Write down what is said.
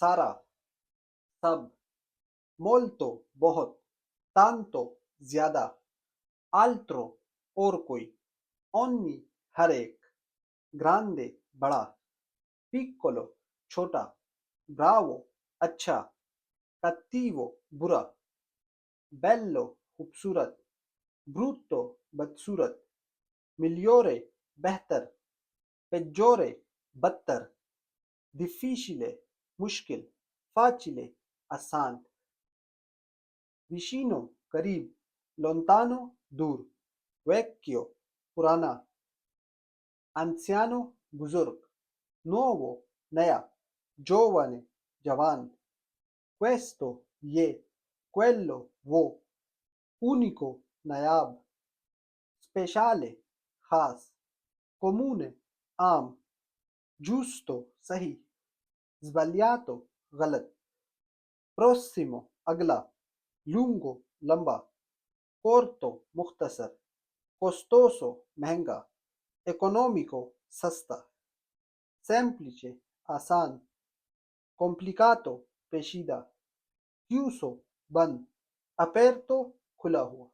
सारा, सब, मोल्तो बहुत, तांतो ज्यादा, आल्ट्रो और कोई, ओन्नी हर एक, ग्रांदे बड़ा, पिक्कोलो छोटा, ब्रावो अच्छा, कत्तीवो बुरा, बेल्लो खूबसूरत, ब्रूतो बदसूरत, मिलियोरे बेहतर, पेजोरे बदतर, डिफिशिले मुश्किल, फाचिले आसान, विशिनो करीब, लोंतानो दूर, वेक्यो पुराना, anziano बुजुर्ग, nuovo नया, giovane जवान, questo ये, quello वो, unico नायाब, speciale खास, comune आम, giusto सही, sbagliato गलत, prossimo अगला, lungo लंबा, corto मुख्तसर, costoso महंगा, economico सस्ता, semplice आसान, complicato पेचीदा, chiuso बंद, aperto खुला हुआ।